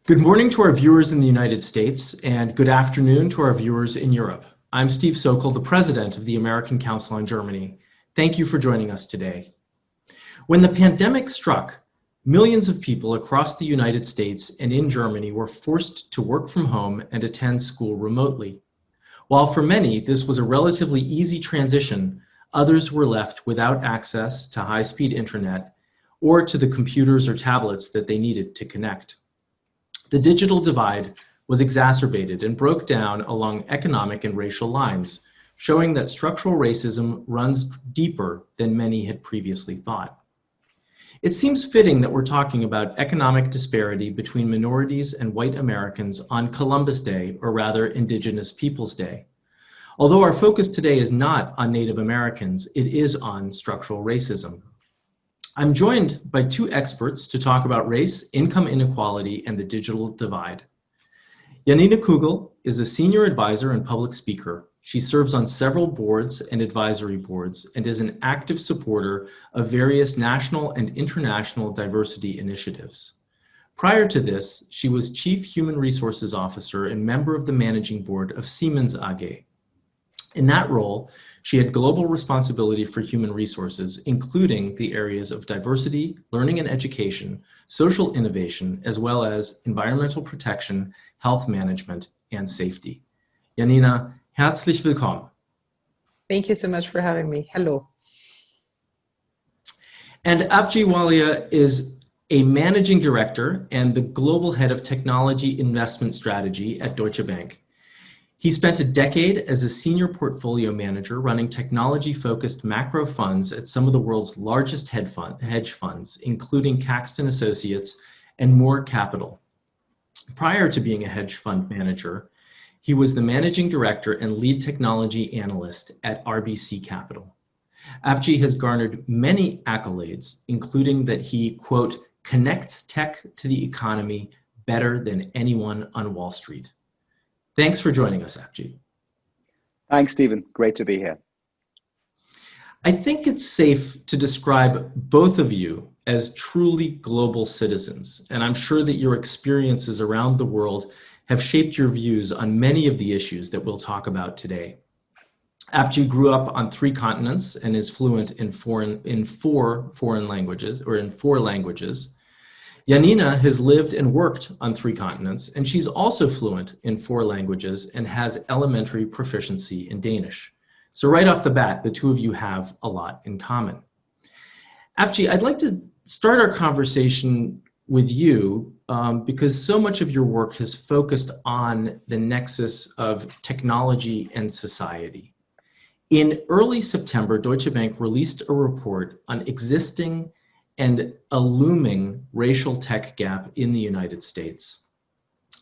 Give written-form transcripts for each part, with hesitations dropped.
Good morning to our viewers in the United States, and good afternoon to our viewers in Europe. I'm Steve Sokol, the president of the American Council on Germany. Thank you for joining us today. When the pandemic struck, millions of people across the United States and in Germany were forced to work from home and attend school remotely. While for many this was a relatively easy transition, others were left without access to high-speed internet or to the computers or tablets that they needed to connect. The digital divide was exacerbated and broke down along economic and racial lines, showing that structural racism runs deeper than many had previously thought. It seems fitting that we're talking about economic disparity between minorities and white Americans on Columbus Day, or rather Indigenous Peoples Day. Although our focus today is not on Native Americans, it is on structural racism. I'm joined by two experts to talk about race, income inequality, and the digital divide. Janina Kugel is a senior advisor and public speaker. She serves on several boards and advisory boards and is an active supporter of various national and international diversity initiatives. Prior to this, she was Chief Human Resources Officer and member of the managing board of Siemens AG. In that role, she had global responsibility for human resources, including the areas of diversity, learning and education, social innovation, as well as environmental protection, health management, and safety. Janina, herzlich willkommen. Thank you so much for having me. Hello. And Apjit Walia is a managing director and the global head of technology investment strategy at Deutsche Bank. He spent a decade as a senior portfolio manager running technology-focused macro funds at some of the world's largest hedge funds, including Caxton Associates and Moore Capital. Prior to being a hedge fund manager, he was the managing director and lead technology analyst at RBC Capital. Apjit has garnered many accolades, including that he, quote, connects tech to the economy better than anyone on Wall Street. Thanks for joining us, Apjit. Thanks, Stephen. Great to be here. I think it's safe to describe both of you as truly global citizens, and I'm sure that your experiences around the world have shaped your views on many of the issues that we'll talk about today. Apjit grew up on 3 continents and is fluent in four languages. Janina has lived and worked on 3 continents, and she's also fluent in 4 languages and has elementary proficiency in Danish. So right off the bat, the two of you have a lot in common. Apjit, I'd like to start our conversation with you because so much of your work has focused on the nexus of technology and society. In early September, Deutsche Bank released a report on existing and a looming racial tech gap in the United States.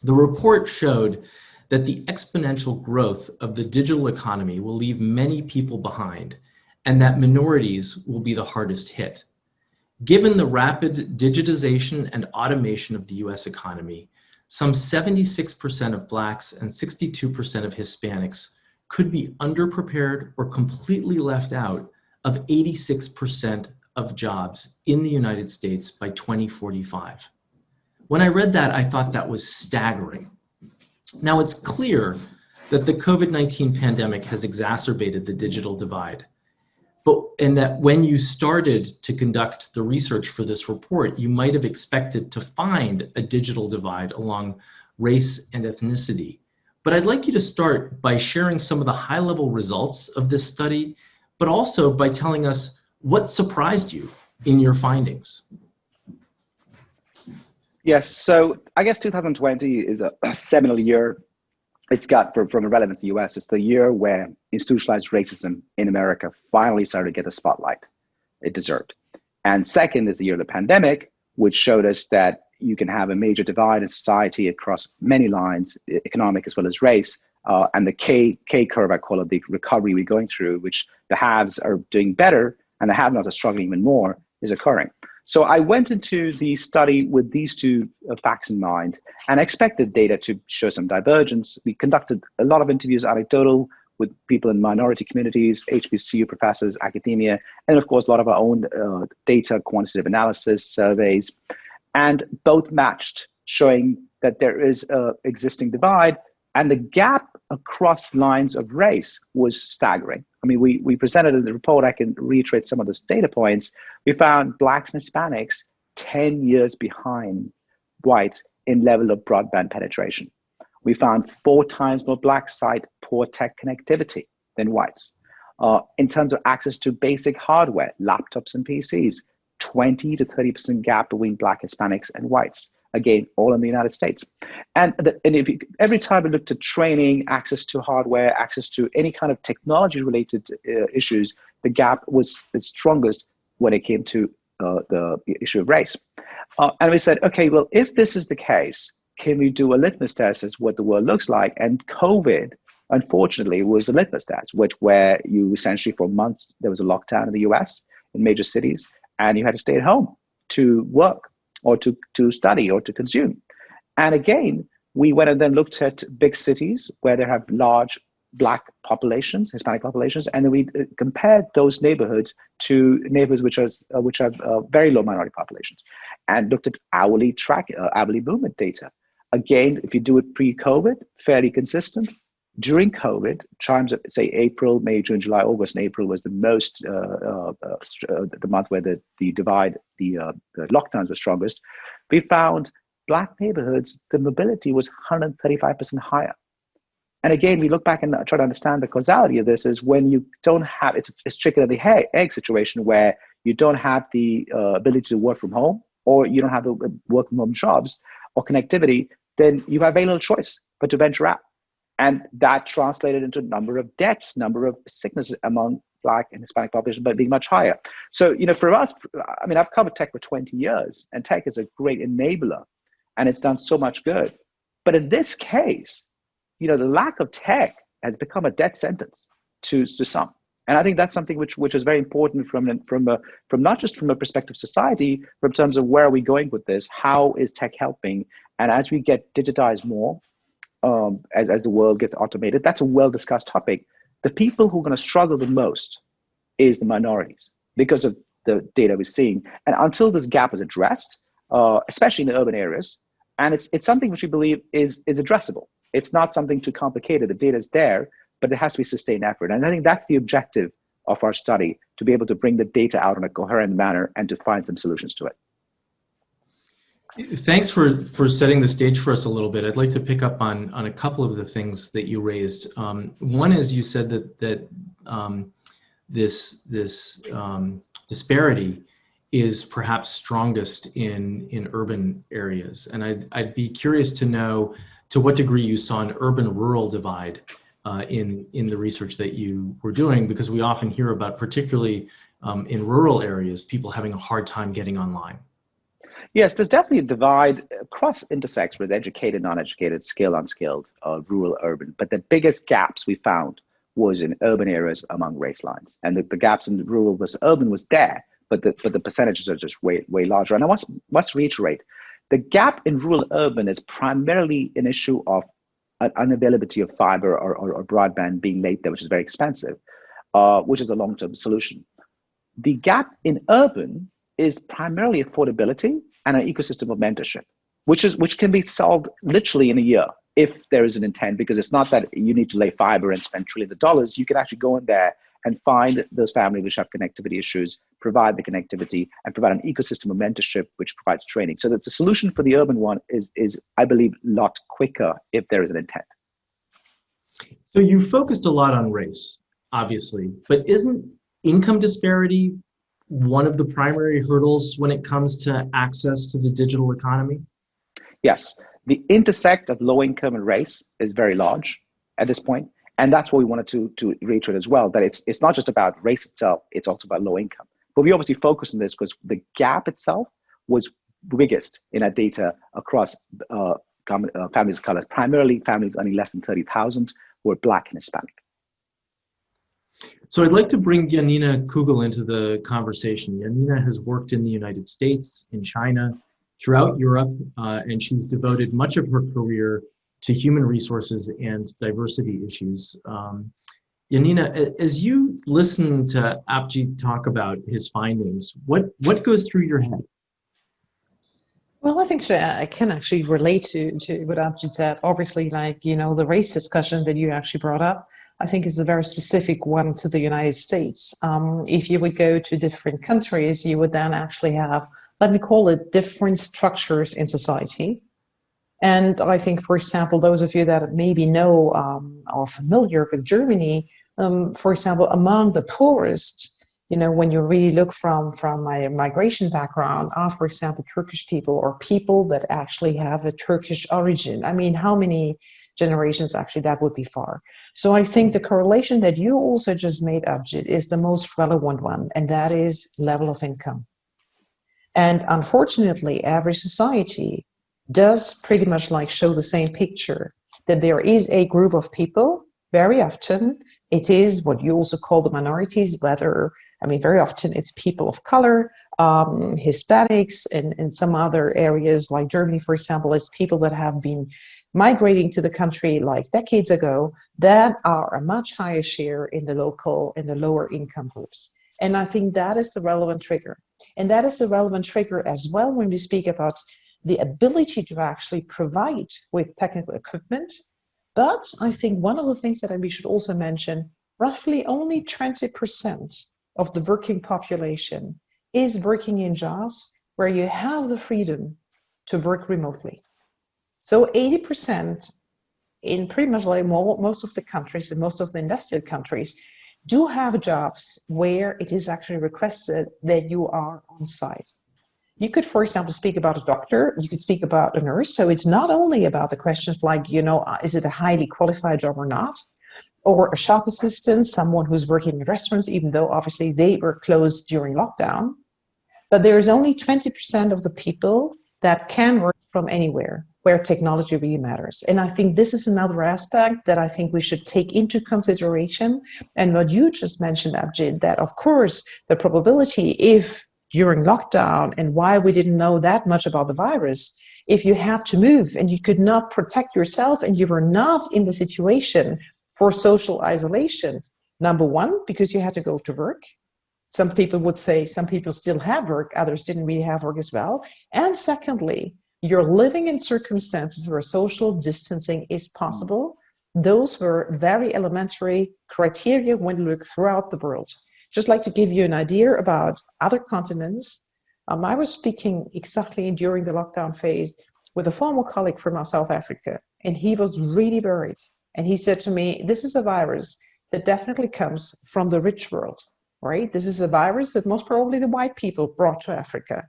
The report showed that the exponential growth of the digital economy will leave many people behind, and that minorities will be the hardest hit. Given the rapid digitization and automation of the US economy, some 76% of Blacks and 62% of Hispanics could be underprepared or completely left out of 86% of jobs in the United States by 2045. When I read that, I thought that was staggering. Now, it's clear that the COVID-19 pandemic has exacerbated the digital divide, and that when you started to conduct the research for this report, you might have expected to find a digital divide along race and ethnicity. But I'd like you to start by sharing some of the high-level results of this study, but also by telling us what surprised you in your findings? Yes, so I guess 2020 is a seminal year. It's got, from a relevance to the US, it's the year where institutionalized racism in America finally started to get the spotlight it deserved. And second is the year of the pandemic, which showed us that you can have a major divide in society across many lines, economic as well as race. And the K curve, I call it, the recovery we're going through, which the haves are doing better and the have-nots are struggling even more, is occurring. So I went into the study with these 2 facts in mind, and I expected data to show some divergence. We conducted a lot of interviews, anecdotal, with people in minority communities, HBCU professors, academia, and of course, a lot of our own data, quantitative analysis, surveys, and both matched showing that there is an existing divide, and the gap across lines of race was staggering. I mean, we presented in the report, I can reiterate some of those data points. We found Blacks and Hispanics 10 years behind whites in level of broadband penetration. We found 4 times more Blacks cite poor tech connectivity than whites. In terms of access to basic hardware, laptops and PCs, 20 to 30% gap between Black, Hispanics, and whites. Again, all in the United States. And every time we looked at training, access to hardware, access to any kind of technology-related issues, the gap was the strongest when it came to the issue of race. And we said, okay, well, if this is the case, can we do a litmus test as what the world looks like? And COVID, unfortunately, was a litmus test, where you essentially for months, there was a lockdown in the US in major cities, and you had to stay at home to work or to study or to consume. And again, we went and then looked at big cities where they have large Black populations, Hispanic populations, and then we compared those neighborhoods to neighborhoods which have very low minority populations, and looked at hourly movement data. Again, if you do it pre-COVID, fairly consistent. During COVID, times of say April, May, June, July, August, and April was the most the month where the lockdowns were strongest. We found Black neighborhoods, the mobility was 135% higher. And again, we look back and try to understand the causality of this is when you don't have, it's chicken and the egg situation where you don't have the ability to work from home, or you don't have the work from home jobs or connectivity, then you have very little choice but to venture out. And that translated into number of deaths, number of sicknesses among Black and Hispanic population, but being much higher. So, for us, I mean, I've covered tech for 20 years, and tech is a great enabler, and it's done so much good. But in this case, the lack of tech has become a death sentence to some. And I think that's something which is very important from not just from a perspective of society, but in terms of where are we going with this? How is tech helping? And as we get digitized more, as the world gets automated, that's a well-discussed topic. The people who are going to struggle the most is the minorities because of the data we're seeing. And until this gap is addressed, especially in the urban areas, and it's something which we believe is addressable. It's not something too complicated. The data is there, but it has to be sustained effort. And I think that's the objective of our study, to be able to bring the data out in a coherent manner and to find some solutions to it. Thanks for setting the stage for us a little bit. I'd like to pick up on a couple of the things that you raised. One is you said that this disparity is perhaps strongest in urban areas, and I'd be curious to know to what degree you saw an urban-rural divide in the research that you were doing, because we often hear about, particularly in rural areas, people having a hard time getting online. Yes, there's definitely a divide across intersects with educated, non-educated, skilled, unskilled, rural, urban. But the biggest gaps we found was in urban areas among race lines. And the gaps in the rural versus urban was there, but the percentages are just way larger. And I must reiterate, the gap in rural urban is primarily an issue of an unavailability of fiber or broadband being late there, which is very expensive, which is a long-term solution. The gap in urban is primarily affordability and an ecosystem of mentorship, which can be solved literally in a year if there is an intent, because it's not that you need to lay fiber and spend trillions of dollars. You can actually go in there and find those families which have connectivity issues, provide the connectivity, and provide an ecosystem of mentorship which provides training. So that the solution for the urban one is I believe, a lot quicker if there is an intent. So you focused a lot on race, obviously, but isn't income disparity one of the primary hurdles when it comes to access to the digital economy? Yes, the intersect of low income and race is very large at this point. And that's what we wanted to reiterate as well, that it's not just about race itself, it's also about low income. But we obviously focus on this because the gap itself was biggest in our data across families of color, primarily families earning less than 30,000 who are Black and Hispanic. So I'd like to bring Janina Kugel into the conversation. Janina has worked in the United States, in China, throughout Europe, and she's devoted much of her career to human resources and diversity issues. Janina, as you listen to Apjit talk about his findings, what goes through your head? Well, I think I can actually relate to what Abjit said. Obviously, like, the race discussion that you actually brought up, I think is a very specific one to the United States. If you would go to different countries, you would then actually have, let me call it, different structures in society. And I think, for example, those of you that maybe know or familiar with Germany, for example, among the poorest, when you really look from my migration background, are, for example, Turkish people or people that actually have a Turkish origin. I mean, how many generations actually that would be far? So I think the correlation that you also just made, Abjit, is the most relevant one, and that is level of income. And unfortunately, average society does pretty much like show the same picture, that there is a group of people, very often it is what you also call the minorities, very often it's people of color, Hispanics, and in some other areas like Germany, for example, it's people that have been migrating to the country like decades ago that are a much higher share in the lower income groups. And I think that is the relevant trigger. And that is the relevant trigger as well when we speak about the ability to actually provide with technical equipment. But I think one of the things that we should also mention, roughly only 20% of the working population is working in jobs where you have the freedom to work remotely. So 80% in pretty much like most of the countries and most of the industrial countries do have jobs where it is actually requested that you are on site. You could, for example, speak about a doctor, you could speak about a nurse. So it's not only about the questions like, is it a highly qualified job or not? Or a shop assistant, someone who's working in restaurants, even though obviously they were closed during lockdown. But there is only 20% of the people that can work from anywhere, where technology really matters. And I think this is another aspect that I think we should take into consideration. And what you just mentioned, Abjit, that of course the probability, if during lockdown and why we didn't know that much about the virus, if you had to move and you could not protect yourself and you were not in the situation for social isolation, number one, because you had to go to work. Some people would say some people still have work, others didn't really have work as well. And secondly, you're living in circumstances where social distancing is possible. Those were very elementary criteria when you look throughout the world. Just like to give you an idea about other continents, I was speaking exactly during the lockdown phase with a former colleague from South Africa, and he was really worried. And he said to me, this is a virus that definitely comes from the rich world, right? This is a virus that most probably the white people brought to Africa.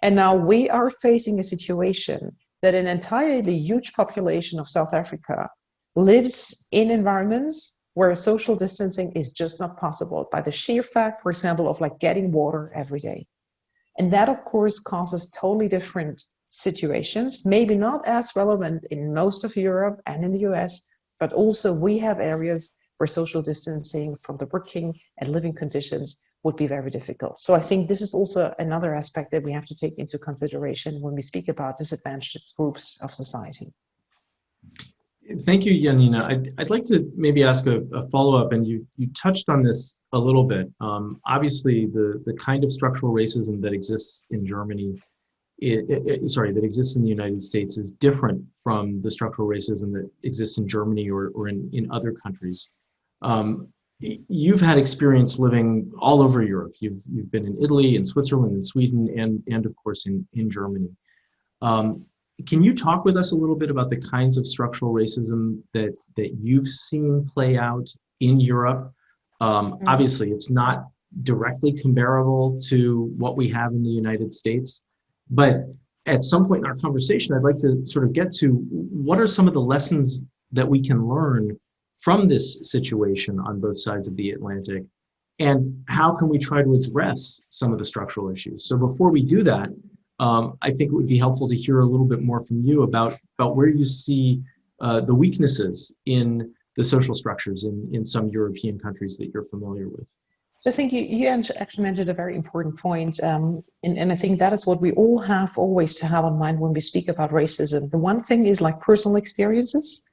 And now we are facing a situation that an entirely huge population of South Africa lives in environments where social distancing is just not possible by the sheer fact, for example, of like getting water every day. And that, of course, causes totally different situations, maybe not as relevant in most of Europe and in the US, but also we have areas where social distancing from the working and living conditions would be very difficult. So I think this is also another aspect that we have to take into consideration when we speak about disadvantaged groups of society. Thank you, Janina. I'd like to maybe ask a follow-up, and you touched on this a little bit. Obviously, the kind of structural racism that exists in Germany, that exists in the United States is different from the structural racism that exists in Germany or in other countries. You've had experience living all over Europe. You've been in Italy, in Switzerland, in Sweden, and of course in Germany. Can you talk with us a little bit about the kinds of structural racism that you've seen play out in Europe? Obviously, it's not directly comparable to what we have in the United States, but at some point in our conversation, I'd like to sort of get to what are some of the lessons that we can learn from this situation on both sides of the Atlantic, and how can we try to address some of the structural issues? So before we do that, I think it would be helpful to hear a little bit more from you about where you see the weaknesses in the social structures in some European countries that you're familiar with. So I think you actually mentioned a very important point, and I think that is what we all have always to have in mind when we speak about racism. The one thing is like personal experiences,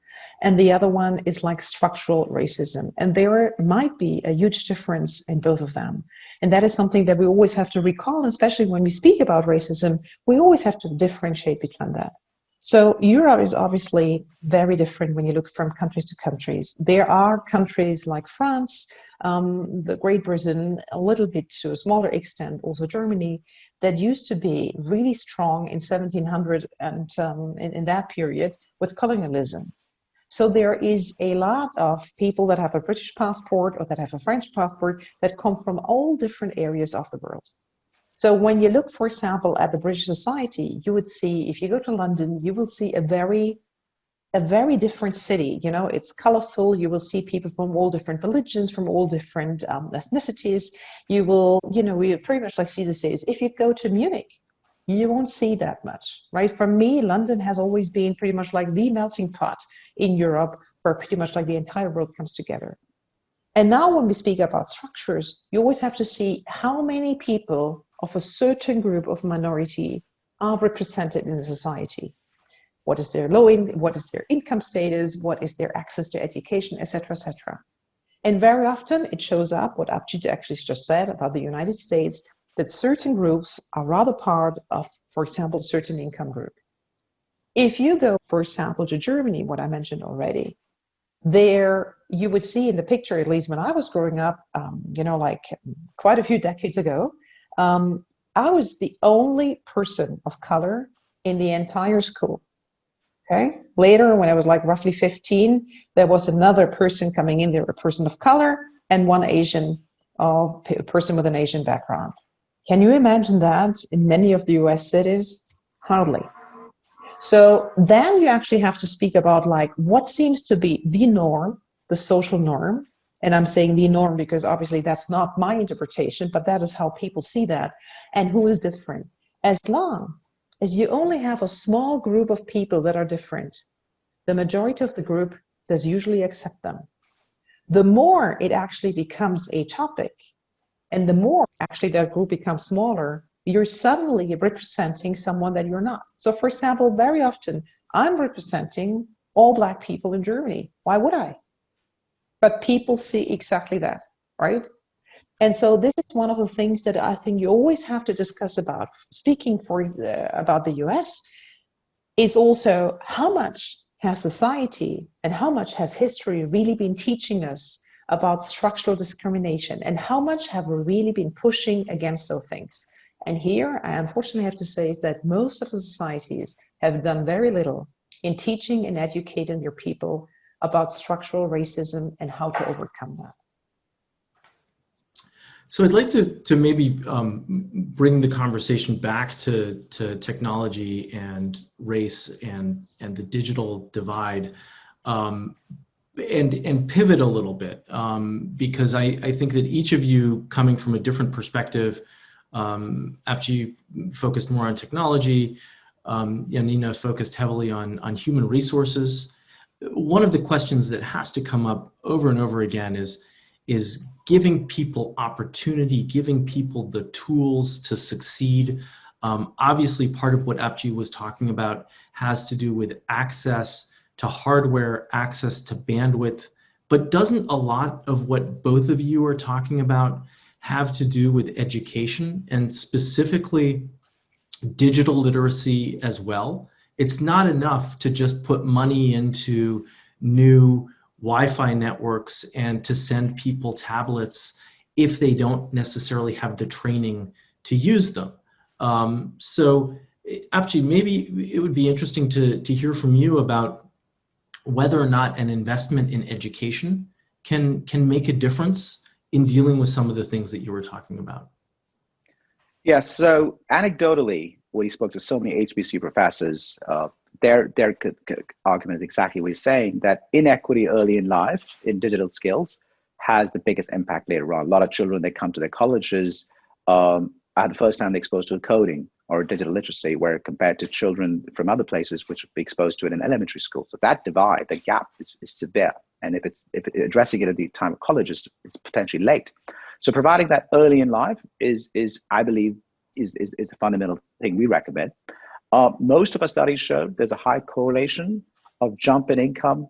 and the other one is like structural racism. And there might be a huge difference in both of them. And that is something that we always have to recall, especially when we speak about racism, we always have to differentiate between that. So Europe is obviously very different when you look from countries to countries. There are countries like France, the Great Britain, a little bit to a smaller extent, also Germany, that used to be really strong in 1700 and in that period with colonialism. So there is a lot of people that have a British passport or that have a French passport that come from all different areas of the world. So when you look, for example, at the British society, you would see, if you go to London, you will see a very different city. You know, it's colorful. You will see people from all different religions, from all different ethnicities. You will, you know, we pretty much like see the cities. If you go to Munich, you won't see that much, right? For me, London has always been pretty much like the melting pot in Europe, where pretty much like the entire world comes together. And now when we speak about structures, you always have to see how many people of a certain group of minority are represented in the society. What is their what is their income status, what is their access to education, etc., etc. And very often it shows up, what Apjit actually just said about the United States, that certain groups are rather part of, for example, certain income group. If you go, for example, to Germany, what I mentioned already, there you would see in the picture, at least when I was growing up, you know, like quite a few decades ago, I was the only person of color in the entire school. Okay. Later, when I was like roughly 15, there was another person coming in there, a person of color, and one Asian person with an Asian background. Can you imagine that in many of the US cities? Hardly. So then you actually have to speak about like what seems to be the norm, the social norm. And I'm saying the norm because obviously that's not my interpretation, but that is how people see that, and who is different. As long as you only have a small group of people that are different, the majority of the group does usually accept them. The more it actually becomes a topic, and the more actually that group becomes smaller, you're suddenly representing someone that you're not. So for example, very often I'm representing all Black people in Germany. Why would I? But people see exactly that, right? And so this is one of the things that I think you always have to discuss about. Speaking about the US is also how much has society and how much has history really been teaching us about structural discrimination, and how much have we really been pushing against those things. And here I unfortunately have to say is that most of the societies have done very little in teaching and educating their people about structural racism and how to overcome that. So I'd like to maybe bring the conversation back to technology and race and the digital divide, and pivot a little bit, because I think that each of you, coming from a different perspective, Apjit focused more on technology, Janina focused heavily on human resources. One of the questions that has to come up over and over again is giving people opportunity, giving people the tools to succeed. Obviously, part of what Apjit was talking about has to do with access to hardware, access to bandwidth, but doesn't a lot of what both of you are talking about have to do with education, and specifically digital literacy as well? It's not enough to just put money into new Wi-Fi networks and to send people tablets if they don't necessarily have the training to use them. So Apjit, maybe it would be interesting to hear from you about whether or not an investment in education can make a difference in dealing with some of the things that you were talking about. Yeah, so anecdotally, we spoke to so many HBCU professors, their argument is exactly what he's saying, that inequity early in life in digital skills has the biggest impact later on. A lot of children, they come to their colleges at the first time they're exposed to coding or digital literacy, where compared to children from other places which would be exposed to it in elementary school. So that divide, the gap is severe. And if addressing it at the time of college, it's potentially late. So providing that early in life is I believe, is the fundamental thing we recommend. Most of our studies show there's a high correlation of jump in income,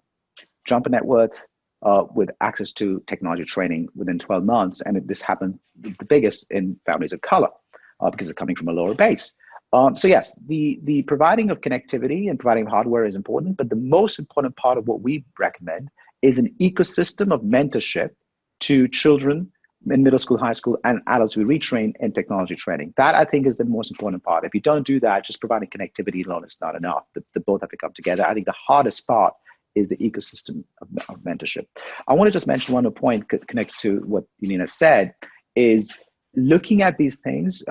jump in net worth, with access to technology training within 12 months. And this happened the biggest in families of color because they're coming from a lower base. So yes, the providing of connectivity and providing hardware is important, but the most important part of what we recommend is an ecosystem of mentorship to children in middle school, high school, and adults we retrain in technology training. That, I think, is the most important part. If you don't do that, just providing connectivity alone is not enough. The both have to come together. I think the hardest part is the ecosystem of mentorship. I want to just mention one more point connected to what Janina said, is looking at these things.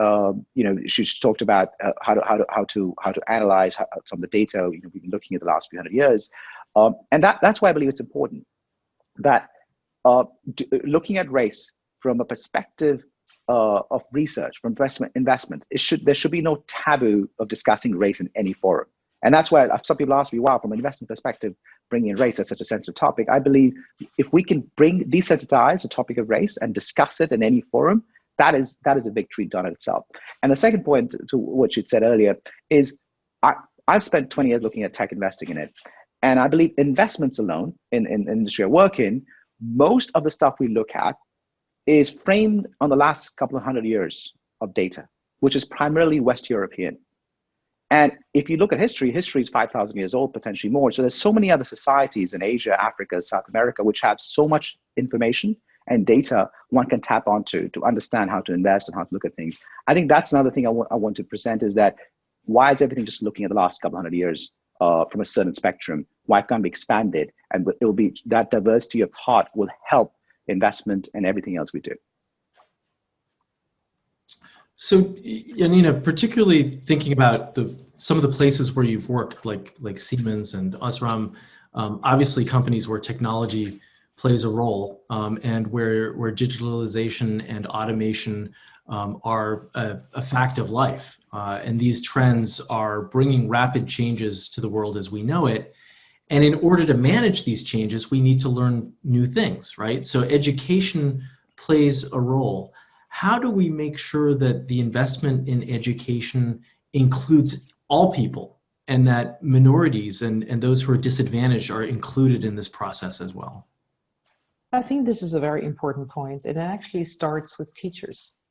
She talked about how to analyze some of the data. We've been looking at the last few hundred years, and that's why I believe it's important that looking at race from a perspective of research, from investment, there should be no taboo of discussing race in any forum. And that's why some people ask me, wow, from an investment perspective, bringing in race as such a sensitive topic. I believe if we can desensitize the topic of race and discuss it in any forum, that is a victory done in itself. And the second point to what you said earlier is I've spent 20 years looking at tech investing in it. And I believe investments alone in industry I work in, most of the stuff we look at is framed on the last couple of 100 years of data, which is primarily West European. And if you look at history is 5,000 years old, potentially more. So there's so many other societies in Asia, Africa, South America, which have so much information and data one can tap onto to understand how to invest and how to look at things. I think that's another thing I want to present, is that why is everything just looking at the last couple 100 years from a certain spectrum? Why can't we expand it? And it'll be that diversity of thought will help investment and everything else we do. So, Janina, particularly thinking about some of the places where you've worked, like Siemens and Osram, obviously companies where technology plays a role, and where digitalization and automation are a fact of life. And these trends are bringing rapid changes to the world as we know it. And in order to manage these changes, we need to learn new things, right? So education plays a role. How do we make sure that the investment in education includes all people, and that minorities and those who are disadvantaged are included in this process as well? I think this is a very important point. It actually starts with teachers.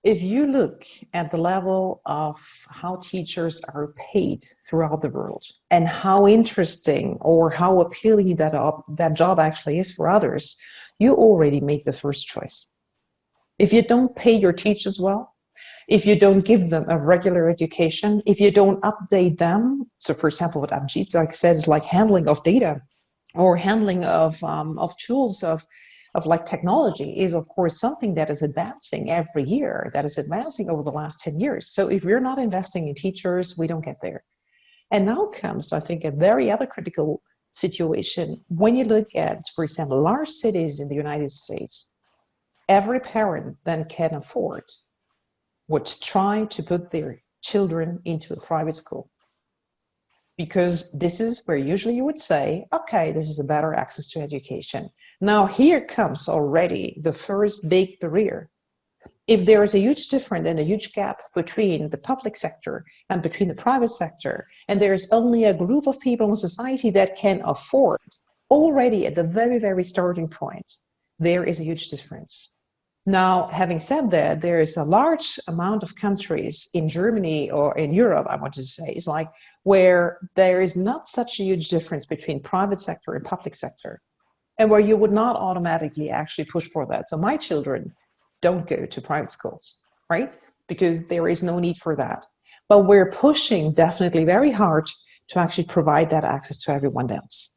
If you look at the level of how teachers are paid throughout the world and how interesting or how appealing that job actually is for others, you already make the first choice. If you don't pay your teachers well, if you don't give them a regular education, if you don't update them, so for example, what Apjit said is like handling of data or handling of tools of like technology is of course something that is advancing every year, that is advancing over the last 10 years. So if we're not investing in teachers, we don't get there. And now comes, I think, a very other critical situation. When you look at, for example, large cities in the United States, every parent then can afford would try to put their children into a private school. Because this is where usually you would say, okay, this is a better access to education. Now here comes already the first big barrier. If there is a huge difference and a huge gap between the public sector and between the private sector, and there's only a group of people in society that can afford, already at the very, very starting point, there is a huge difference. Now, having said that, there is a large amount of countries in Germany or in Europe, I want to say, is like where there is not such a huge difference between private sector and public sector, and where you would not automatically actually push for that. So my children don't go to private schools, right? Because there is no need for that. But we're pushing definitely very hard to actually provide that access to everyone else.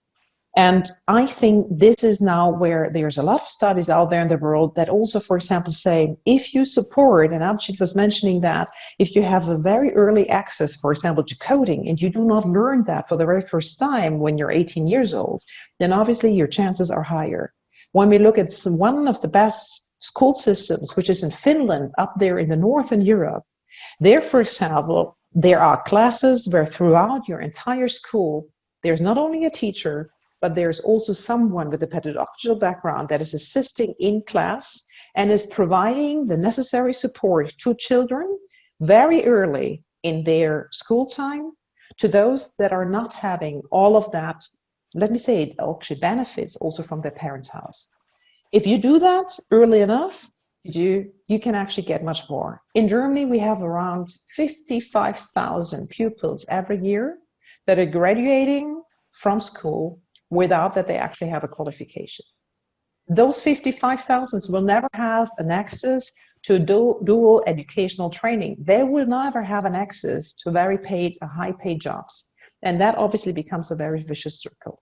And I think this is now where there's a lot of studies out there in the world that also, for example, say, if you support, and Apjit was mentioning that, if you have a very early access, for example, to coding, and you do not learn that for the very first time when you're 18 years old, then obviously your chances are higher. When we look at one of the best school systems, which is in Finland, up there in the northern Europe, there, for example, there are classes where throughout your entire school, there's not only a teacher, but there's also someone with a pedagogical background that is assisting in class and is providing the necessary support to children very early in their school time, to those that are not having all of that let me say, it actually benefits also from their parents' house. If you do that early enough, you can actually get much more. In Germany, we have around 55,000 pupils every year that are graduating from school without that they actually have a qualification. Those 55,000 will never have an access to dual educational training. They will never have an access to very paid, high paid jobs. And that obviously becomes a very vicious circle.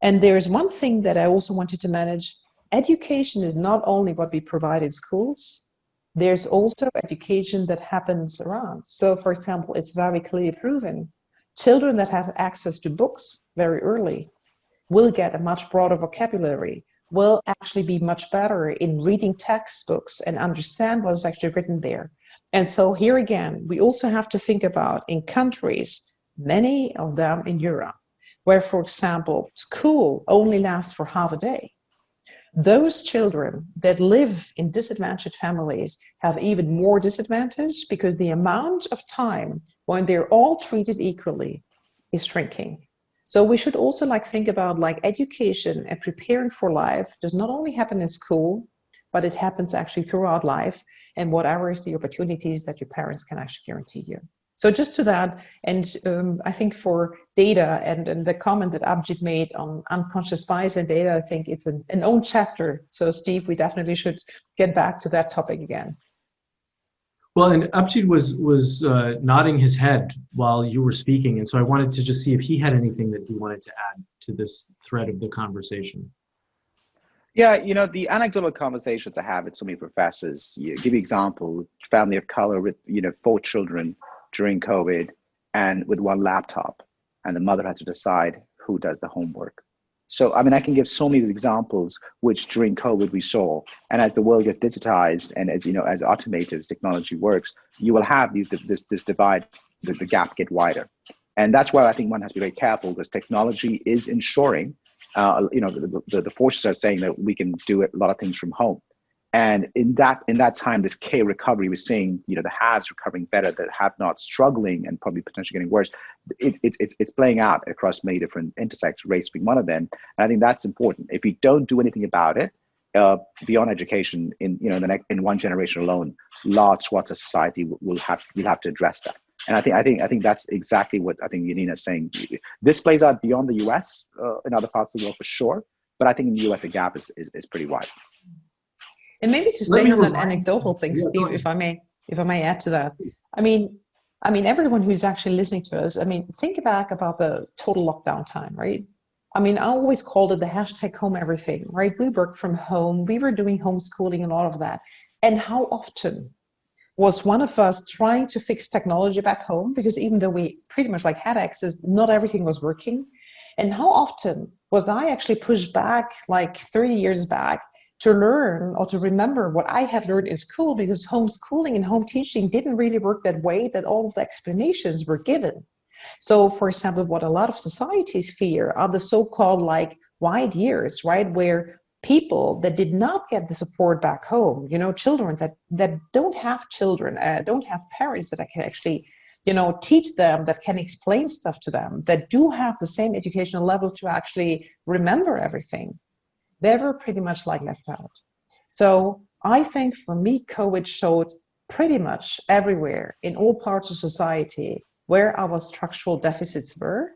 And there's one thing that I also wanted to manage. Education is not only what we provide in schools, there's also education that happens around. So for example, it's very clearly proven, children that have access to books very early will get a much broader vocabulary, will actually be much better in reading textbooks and understand what is actually written there. And so here again, we also have to think about in countries, many of them in Europe, where, for example, school only lasts for half a day. Those children that live in disadvantaged families have even more disadvantage because the amount of time when they're all treated equally is shrinking. So we should also think about education and preparing for life does not only happen in school, but it happens actually throughout life and whatever is the opportunities that your parents can actually guarantee you. So just to that, and I think for data and the comment that Apjit made on unconscious bias and data, I think it's an own chapter. So Steve, we definitely should get back to that topic again. Well, and Apjit was nodding his head while you were speaking, and so I wanted to just see if he had anything that he wanted to add to this thread of the conversation. Yeah, the anecdotal conversations I have with so many professors, give you example, family of color with, 4 children during COVID and with 1 laptop, and the mother has to decide who does the homework. So, I can give so many examples which during COVID we saw, and as the world gets digitized and as automated as technology works, you will have this divide, the gap get wider. And that's why I think one has to be very careful because technology is ensuring, the forces are saying that we can do a lot of things from home. And in that time, this K recovery, we're seeing, the haves recovering better, the have-nots struggling and probably potentially getting worse. It's playing out across many different intersections, race being one of them. And I think that's important. If we don't do anything about it, beyond education, in one generation alone, large swaths of society will have to address that. And I think that's exactly what I think Janina is saying. This plays out beyond the US, in other parts of the world for sure. But I think in the US, the gap is pretty wide. And maybe to stay on that anecdotal thing, Steve, if I may add to that. I mean, everyone who's actually listening to us, think back about the total lockdown time, right? I always called it the hashtag home everything, right? We worked from home, we were doing homeschooling and all of that. And how often was one of us trying to fix technology back home? Because even though we pretty much had access, not everything was working. And how often was I actually pushed back 30 years back to learn or to remember what I had learned in school, because homeschooling and home teaching didn't really work that way, that all of the explanations were given. So for example, what a lot of societies fear are the so-called wide years, right? Where people that did not get the support back home, children that don't have children, don't have parents that can actually, teach them, that can explain stuff to them, that do have the same educational level to actually remember everything. They were pretty much left out. So I think for me, COVID showed pretty much everywhere in all parts of society where our structural deficits were.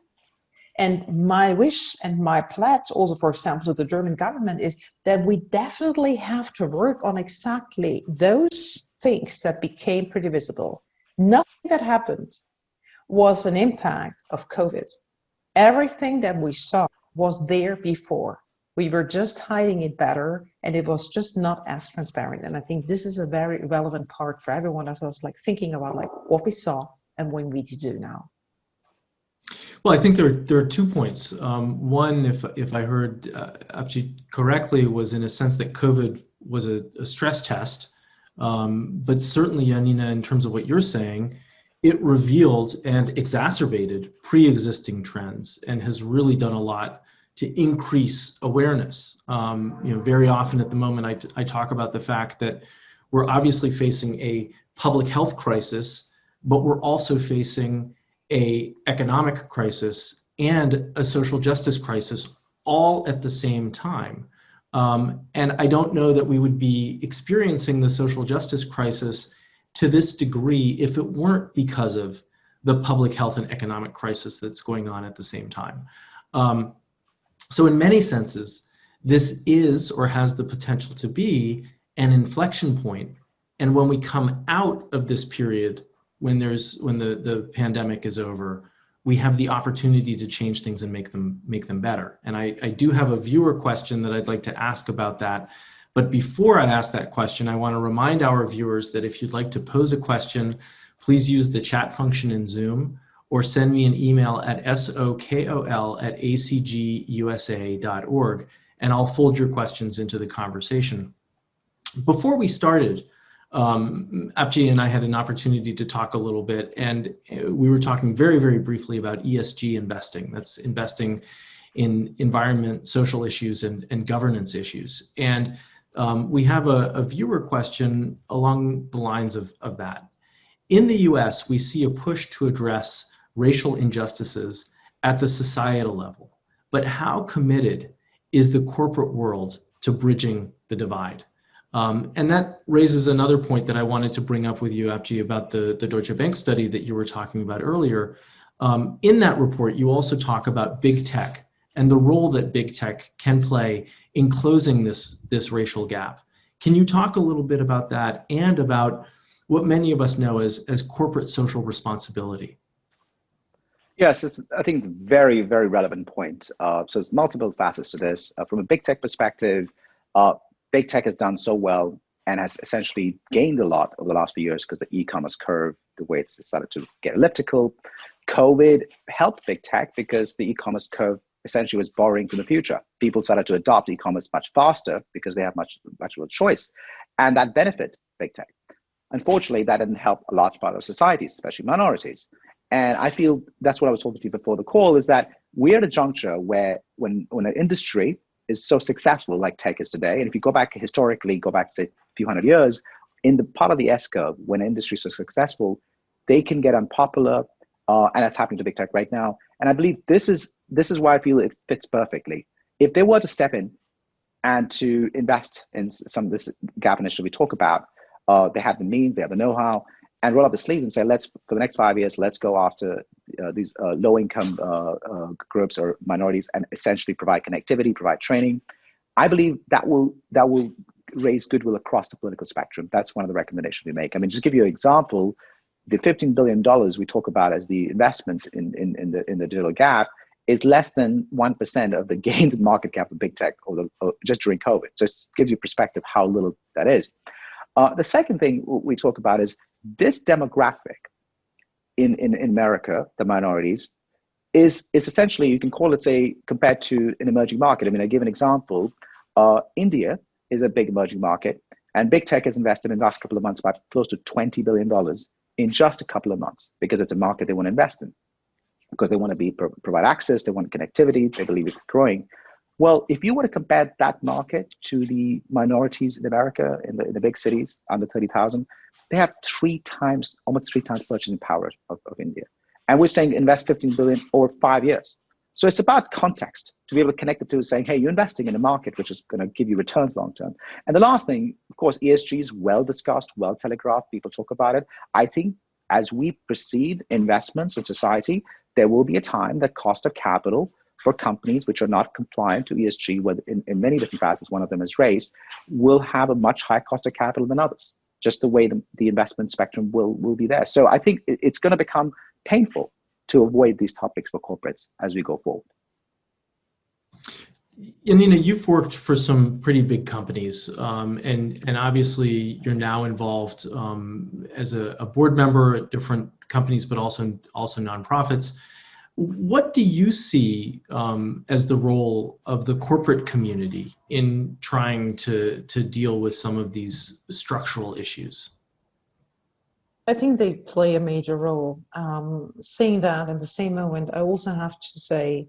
And my wish and my pledge also, for example, to the German government is that we definitely have to work on exactly those things that became pretty visible. Nothing that happened was an impact of COVID. Everything that we saw was there before. We were just hiding it better, and it was just not as transparent. And I think this is a very relevant part for every one of us, thinking about what we saw and what we need to do now. Well, I think there are 2 points. One, if I heard Apjit correctly, was in a sense that COVID was a stress test, but certainly, Janina, in terms of what you're saying, it revealed and exacerbated pre-existing trends and has really done a lot to increase awareness. Very often at the moment, I talk about the fact that we're obviously facing a public health crisis, but we're also facing an economic crisis and a social justice crisis all at the same time. And I don't know that we would be experiencing the social justice crisis to this degree if it weren't because of the public health and economic crisis that's going on at the same time. So in many senses, this is or has the potential to be an inflection point. And when we come out of this period, when the pandemic is over, we have the opportunity to change things and make them better. And I do have a viewer question that I'd like to ask about that. But before I ask that question, I want to remind our viewers that if you'd like to pose a question, please use the chat function in Zoom or send me an email at sokol@acgusa.org, and I'll fold your questions into the conversation. Before we started, Apjit and I had an opportunity to talk a little bit, and we were talking very, very briefly about ESG investing. That's investing in environment, social issues, and governance issues. And we have a viewer question along the lines of that. In the US, we see a push to address racial injustices at the societal level, but how committed is the corporate world to bridging the divide? And that raises another point that I wanted to bring up with you, Apjit, about the Deutsche Bank study that you were talking about earlier. In that report, you also talk about big tech and the role that big tech can play in closing this racial gap. Can you talk a little bit about that and about what many of us know as corporate social responsibility? Yes, it's, I think, very, very relevant point. So there's multiple facets to this. From a big tech perspective, big tech has done so well and has essentially gained a lot over the last few years because the e-commerce curve, the way it's started to get elliptical. COVID helped big tech because the e-commerce curve essentially was borrowing from the future. People started to adopt e-commerce much faster because they have much more choice, and that benefit big tech. Unfortunately, that didn't help a large part of societies, especially minorities. And I feel that's what I was talking to you before the call, is that we're at a juncture where when an industry is so successful like tech is today, and if you go back historically, go back, say, a few hundred years, in the part of the S-curve, when industries are successful, they can get unpopular, and that's happening to big tech right now. And I believe this is why I feel it fits perfectly. If they were to step in and to invest in some of this gap initiative we talk about, they have the means, they have the know-how, and roll up the sleeves and say, for the next 5 years, let's go after these low-income groups or minorities and essentially provide connectivity, provide training. I believe that will raise goodwill across the political spectrum. That's one of the recommendations we make. I mean, just to give you an example, the $15 billion we talk about as the investment in the digital gap is less than 1% of the gains in market cap of big tech just during COVID. So it gives you perspective how little that is. The second thing we talk about is this demographic in America, the minorities, is essentially, you can call it, say, compared to an emerging market. I mean, I give an example. India is a big emerging market, and big tech has invested in the last couple of months about close to $20 billion in just a couple of months because it's a market they want to invest in, because they want to provide access, they want connectivity, they believe it's growing. Well, if you were to compare that market to the minorities in America, in the big cities, under 30,000, they have almost three times purchasing power of India. And we're saying invest 15 billion over 5 years. So it's about context to be able to connect the two, saying, hey, you're investing in a market which is going to give you returns long term. And the last thing, of course, ESG is well discussed, well telegraphed. People talk about it. I think as we proceed investments in society, there will be a time that cost of capital for companies which are not compliant to ESG, whether in many different facets, one of them is race, will have a much higher cost of capital than others, just the way the investment spectrum will be there. So I think it's going to become painful to avoid these topics for corporates as we go forward. Janina, you've worked for some pretty big companies, and obviously you're now involved as a board member at different companies, but also nonprofits. What do you see as the role of the corporate community in trying to deal with some of these structural issues? I think they play a major role. Saying that, at the same moment, I also have to say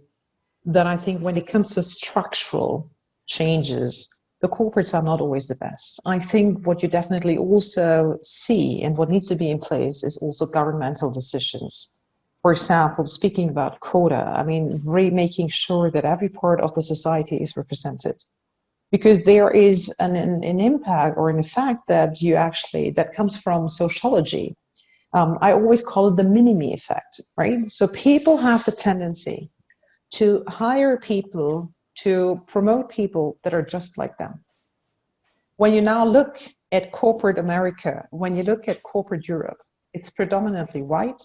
that I think when it comes to structural changes, the corporates are not always the best. I think what you definitely also see and what needs to be in place is also governmental decisions. For example, speaking about quota, I mean, really making sure that every part of the society is represented. Because there is an impact or an effect that that comes from sociology. I always call it the mini-me effect, right? So people have the tendency to hire people, to promote people that are just like them. When you now look at corporate America, when you look at corporate Europe, it's predominantly white,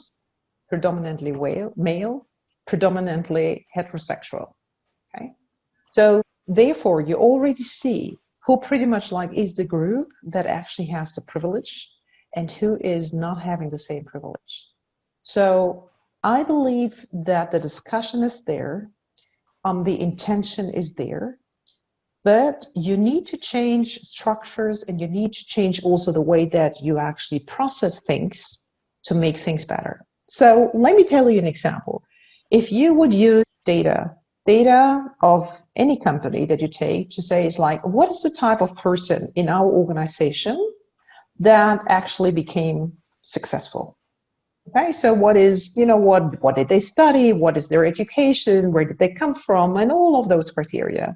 predominantly male, predominantly heterosexual, okay? So therefore, you already see who pretty much like is the group that actually has the privilege and who is not having the same privilege. So I believe that the discussion is there, the intention is there, but you need to change structures and you need to change also the way that you actually process things to make things better. So let me tell you an example. If you would use data of any company that you take to say, it's like, what is the type of person in our organization that actually became successful? Okay, so what is, what did they study? What is their education? Where did they come from? And all of those criteria.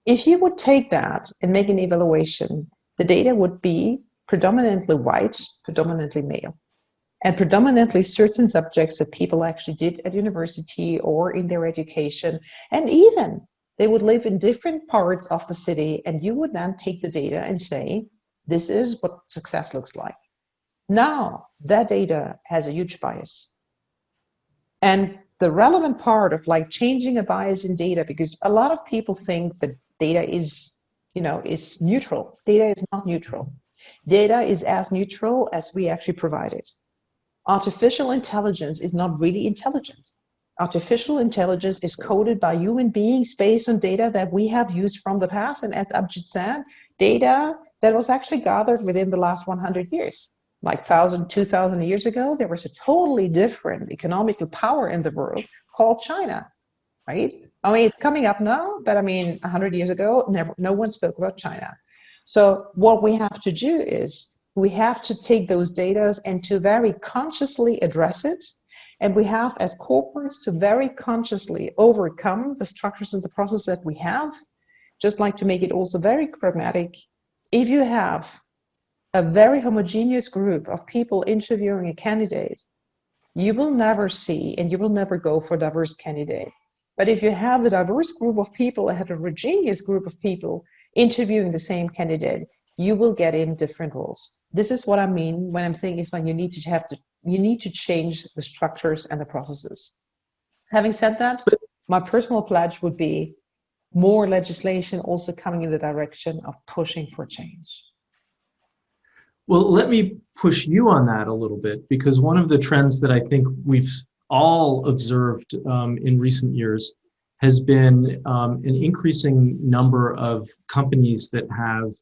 If you would take that and make an evaluation, the data would be predominantly white, predominantly male, and predominantly certain subjects that people actually did at university or in their education. And even they would live in different parts of the city, and you would then take the data and say, this is what success looks like. Now, that data has a huge bias. And the relevant part of like changing a bias in data, because a lot of people think that data is neutral. Data is not neutral. Data is as neutral as we actually provide it. Artificial intelligence is not really intelligent. Artificial intelligence is coded by human beings based on data that we have used from the past. And as Apjit said, data that was actually gathered within the last 100 years. Like 1,000, 2,000 years ago, there was a totally different economical power in the world called China, right? I mean, it's coming up now, but I mean, 100 years ago, no one spoke about China. So what we have to do is we have to take those data and to very consciously address it. And we have as corporates to very consciously overcome the structures and the process that we have, just like to make it also very pragmatic. If you have a very homogeneous group of people interviewing a candidate, you will never see and you will never go for a diverse candidate. But if you have a diverse group of people, a heterogeneous group of people interviewing the same candidate, you will get in different roles. This is what I mean when I'm saying it's like you need to change the structures and the processes. Having said that, my personal pledge would be more legislation also coming in the direction of pushing for change. Well, let me push you on that a little bit, because one of the trends that I think we've all observed in recent years has been an increasing number of companies that have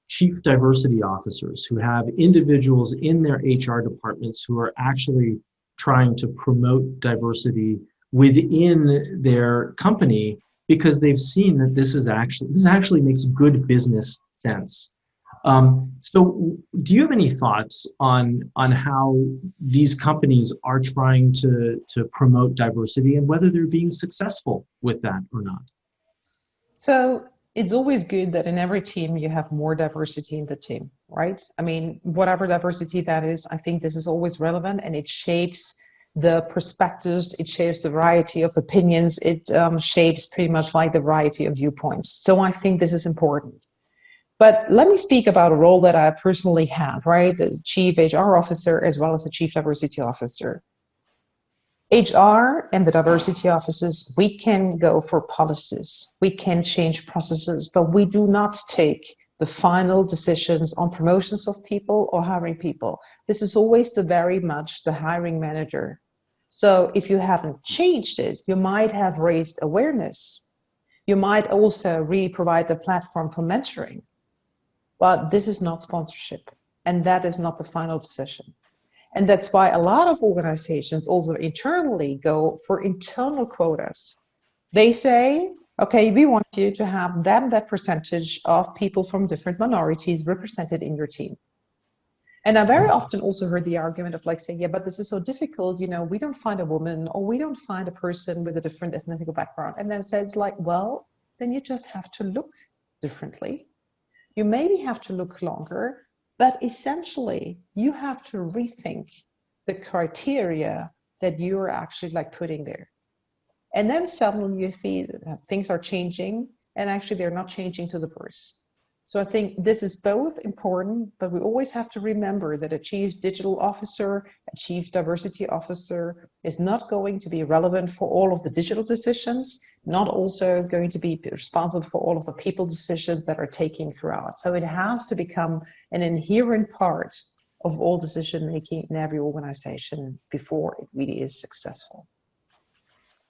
chief diversity officers, who have individuals in their HR departments who are actually trying to promote diversity within their company, because they've seen that this actually makes good business sense. So do you have any thoughts on how these companies are trying to promote diversity and whether they're being successful with that or not? So it's always good that in every team you have more diversity in the team, right? I mean, whatever diversity that is, I think this is always relevant, and it shapes the perspectives, it shapes the variety of opinions, it shapes pretty much like the variety of viewpoints. So I think this is important. But let me speak about a role that I personally have, right? The Chief HR Officer as well as the Chief Diversity Officer. HR and the diversity offices, we can go for policies, we can change processes, but we do not take the final decisions on promotions of people or hiring people. This is always very much the hiring manager. So if you haven't changed it, you might have raised awareness. You might also provide the platform for mentoring. But this is not sponsorship, and that is not the final decision. And that's why a lot of organizations also internally go for internal quotas. They say, okay, we want you to have that percentage of people from different minorities represented in your team. And I very often also heard the argument of like saying, yeah, but this is so difficult, you know, we don't find a woman or we don't find a person with a different ethnic background. And then it says like, well, then you just have to look differently. You maybe have to look longer, but essentially you have to rethink the criteria that you're actually like putting there. And then suddenly you see that things are changing and actually they're not changing to the worse. So I think this is both important, but we always have to remember that a chief digital officer, a chief diversity officer is not going to be relevant for all of the digital decisions, not also going to be responsible for all of the people decisions that are taking throughout. So it has to become an inherent part of all decision making in every organization before it really is successful.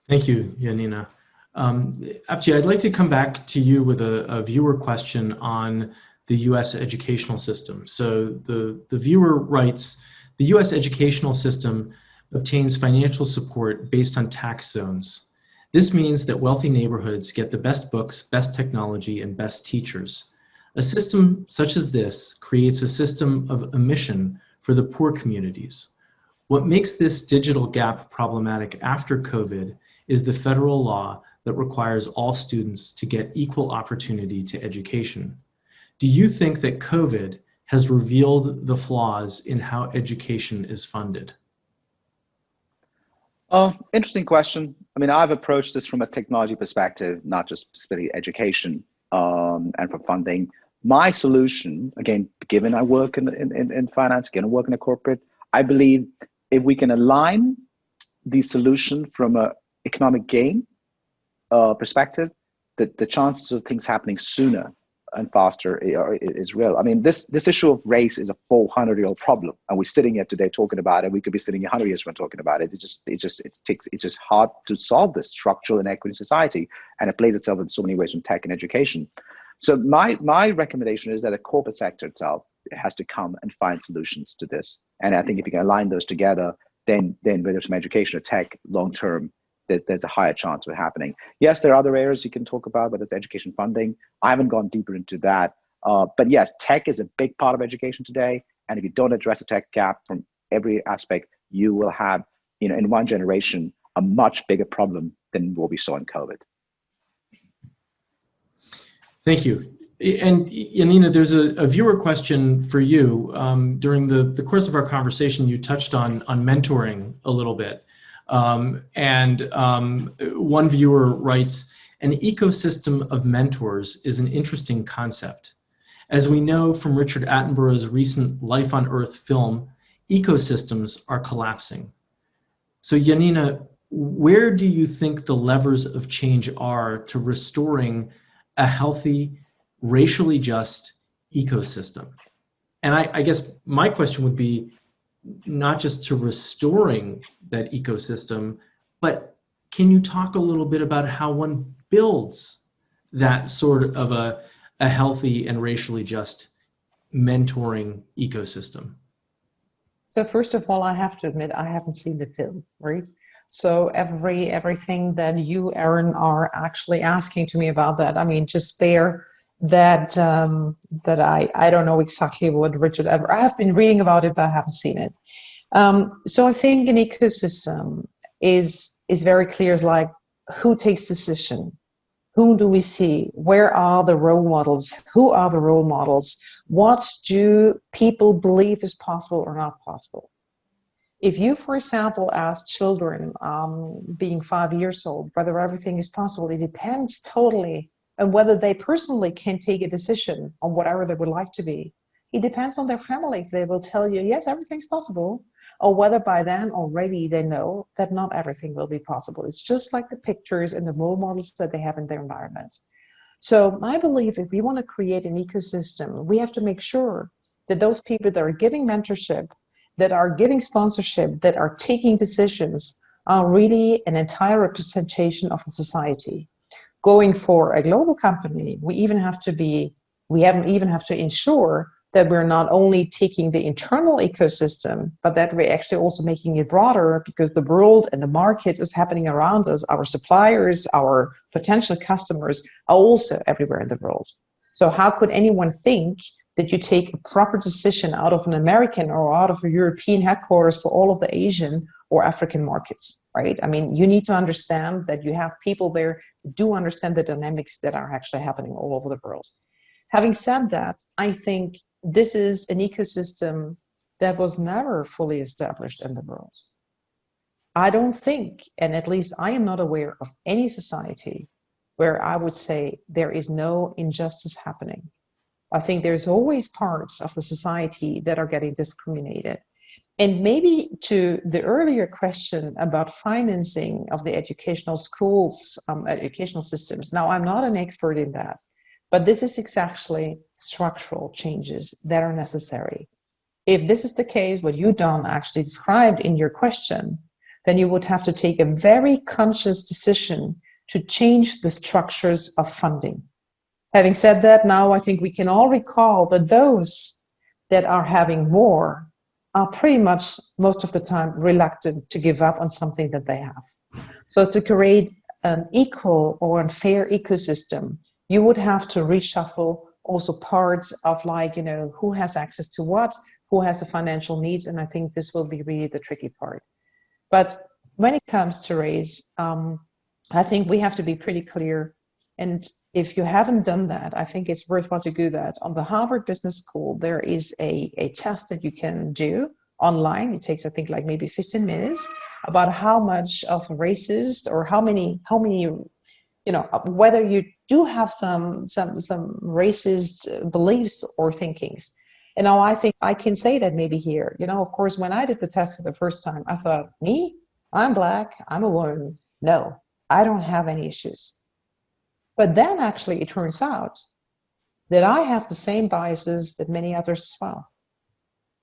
Thank you, Janina. Apjit, I'd like to come back to you with a viewer question on the U.S. educational system. So the viewer writes, the U.S. educational system obtains financial support based on tax zones. This means that wealthy neighborhoods get the best books, best technology, and best teachers. A system such as this creates a system of omission for the poor communities. What makes this digital gap problematic after COVID is the federal law that requires all students to get equal opportunity to education. Do you think that COVID has revealed the flaws in how education is funded? Interesting question. I mean, I've approached this from a technology perspective, not just specifically education and for funding. My solution, again, given I work in finance, given I work in a corporate, I believe if we can align the solution from an economic gain perspective, that the chances of things happening sooner and faster is real. I mean, this issue of race is a 400-year-old problem, and we're sitting here today talking about it. We could be sitting 100 years from talking about it. It's just hard to solve this structural inequity in society, and it plays itself in so many ways from tech and education. So my recommendation is that the corporate sector itself has to come and find solutions to this. And I think if you can align those together, then whether it's from education or tech, long term, there's a higher chance of it happening. Yes, there are other areas you can talk about, but it's education funding. I haven't gone deeper into that. But yes, tech is a big part of education today. And if you don't address the tech gap from every aspect, you will have, in one generation, a much bigger problem than what we saw in COVID. Thank you. And Janina, there's a viewer question for you. During the course of our conversation, you touched on mentoring a little bit. One viewer writes, an ecosystem of mentors is an interesting concept. As we know from Richard Attenborough's recent Life on Earth film, ecosystems are collapsing. So Janina, where do you think the levers of change are to restoring a healthy, racially just ecosystem? And I guess my question would be, not just to restoring that ecosystem, but can you talk a little bit about how one builds that sort of a healthy and racially just mentoring ecosystem? So first of all, I have to admit, I haven't seen the film, right? So everything that you, Aaron, are actually asking to me about that, I mean, just bear that I don't know exactly what Richard ever. I have been reading about it, but I haven't seen it. So I think an ecosystem is very clear. It's like, who takes decision? Who do we see? Where are the role models? Who are the role models? What do people believe is possible or not possible? If you, for example, ask children being 5 years old whether everything is possible, it depends totally on whether they personally can take a decision on whatever they would like to be. It depends on their family if they will tell you, yes, everything's possible, or whether by then already they know that not everything will be possible. It's just like the pictures and the role models that they have in their environment. So I believe if we want to create an ecosystem, we have to make sure that those people that are giving mentorship, that are giving sponsorship, that are taking decisions are really an entire representation of the society. Going for a global company, we even have to ensure that we're not only taking the internal ecosystem, but that we're actually also making it broader, because the world and the market is happening around us. Our suppliers, our potential customers are also everywhere in the world. So how could anyone think that you take a proper decision out of an American or out of a European headquarters for all of the Asian or African markets, right? I mean, you need to understand that you have people there who do understand the dynamics that are actually happening all over the world. Having said that, I think this is an ecosystem that was never fully established in the world. I don't think, and at least I am not aware of any society where I would say there is no injustice happening. I think there's always parts of the society that are getting discriminated. And maybe to the earlier question about financing of the educational schools, educational systems. Now, I'm not an expert in that, but this is exactly structural changes that are necessary. If this is the case, what you, Don, actually described in your question, then you would have to take a very conscious decision to change the structures of funding. Having said that, now I think we can all recall that those that are having more are pretty much most of the time reluctant to give up on something that they have. So to create an equal or unfair ecosystem, you would have to reshuffle also parts of, like, you know, who has access to what, who has the financial needs, and I think this will be really the tricky part. But when it comes to race, I think we have to be pretty clear. And if you haven't done that, I think it's worthwhile to do that. On the Harvard Business School, there is a test that you can do online. It takes, I think, like maybe 15 minutes, about how much of racist or how many, you know, whether you do have some racist beliefs or thinkings. And now I think I can say that maybe here, you know, of course, when I did the test for the first time, I thought, me, I'm Black, I'm a woman. No, I don't have any issues. But then actually it turns out that I have the same biases that many others as well.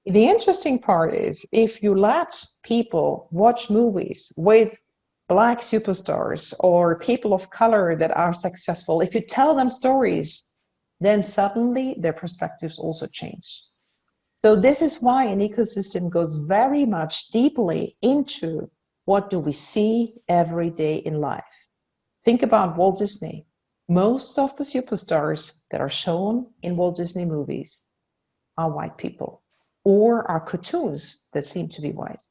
The interesting part is, if you let people watch movies with Black superstars or people of color that are successful, if you tell them stories, then suddenly their perspectives also change. So this is why an ecosystem goes very much deeply into what do we see every day in life. Think about Walt Disney. Most of the superstars that are shown in Walt Disney movies are white people, or are cartoons that seem to be white.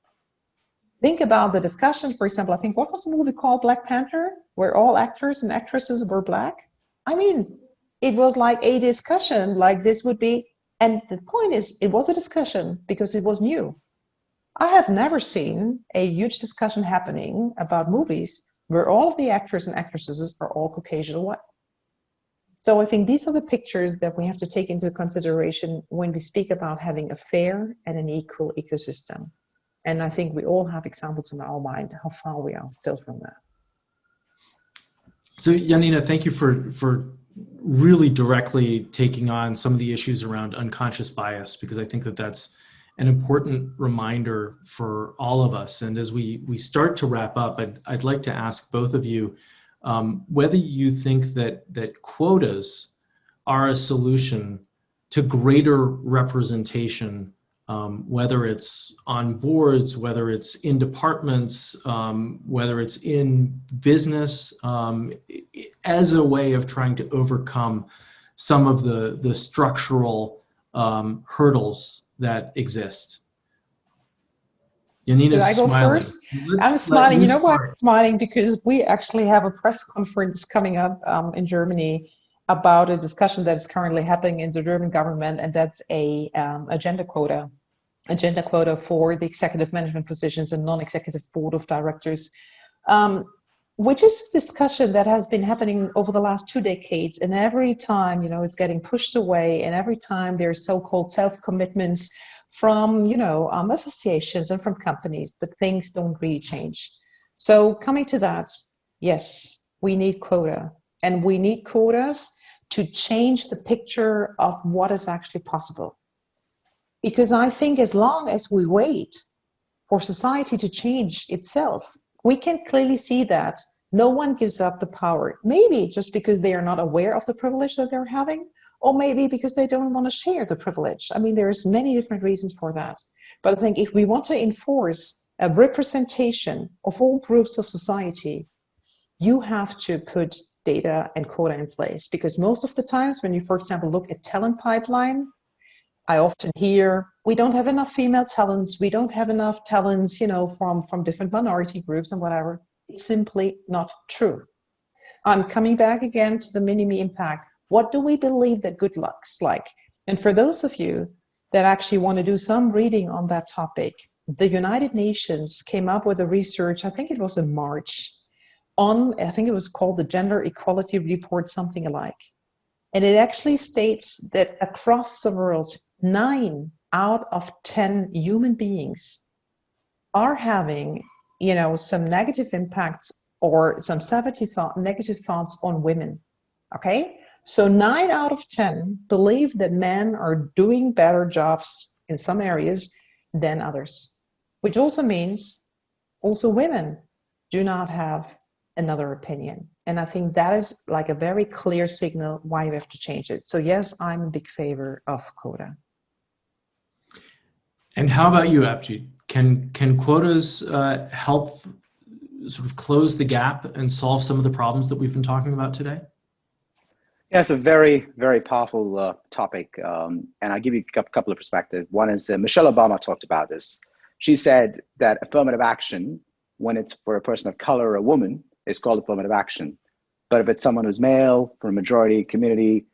Think about the discussion, for example, I think, what was the movie called, Black Panther, where all actors and actresses were Black? I mean, it was like a discussion like this would be, and the point is, it was a discussion because it was new. I have never seen a huge discussion happening about movies where all of the actors and actresses are all Caucasian or white. So I think these are the pictures that we have to take into consideration when we speak about having a fair and an equal ecosystem. And I think we all have examples in our mind how far we are still from that. So Janina, thank you for really directly taking on some of the issues around unconscious bias, because I think that that's an important reminder for all of us. And as we start to wrap up, I'd like to ask both of you whether you think that quotas are a solution to greater representation, whether it's on boards, whether it's in departments, whether it's in business, as a way of trying to overcome some of the structural hurdles that exist. Janina's Did I go smiling. first? I'm smiling. You know why I'm smiling? Because we actually have a press conference coming up in Germany about a discussion that is currently happening in the German government, and that's a agenda quota for the executive management positions and non-executive board of directors, which is a discussion that has been happening over the last 2 decades. And every time, you know, it's getting pushed away, and every time there's so-called self-commitments from, you know, associations and from companies, but things don't really change. So coming to that, yes, we need quota, and we need quotas to change the picture of what is actually possible. Because I think as long as we wait for society to change itself, we can clearly see that no one gives up the power, maybe just because they are not aware of the privilege that they're having, or maybe because they don't want to share the privilege. I mean, there's many different reasons for that. But I think if we want to enforce a representation of all groups of society, you have to put data and quota in place. Because most of the times when you, for example, look at talent pipeline, I often hear we don't have enough female talents. We don't have enough talents, from different minority groups and whatever. It's simply not true. I'm coming back again to the mini-me impact. What do we believe that good looks like? And for those of you that actually want to do some reading on that topic, the United Nations came up with a research, I think it was in March, I think it was called the Gender Equality Report, something alike. And it actually states that across the world, 9 out of 10 human beings are having, some negative impacts or some negative thoughts on women. Okay? So 9 out of 10 believe that men are doing better jobs in some areas than others, which also means also women do not have another opinion. And I think that is like a very clear signal why we have to change it. So yes, I'm a big favor of quota. And how about you, Apjit? Can quotas help sort of close the gap and solve some of the problems that we've been talking about today? Yeah, it's a very, very powerful topic. And I'll give you a couple of perspectives. One is Michelle Obama talked about this. She said that affirmative action, when it's for a person of color or a woman, is called affirmative action. But if it's someone who's male, from a majority community,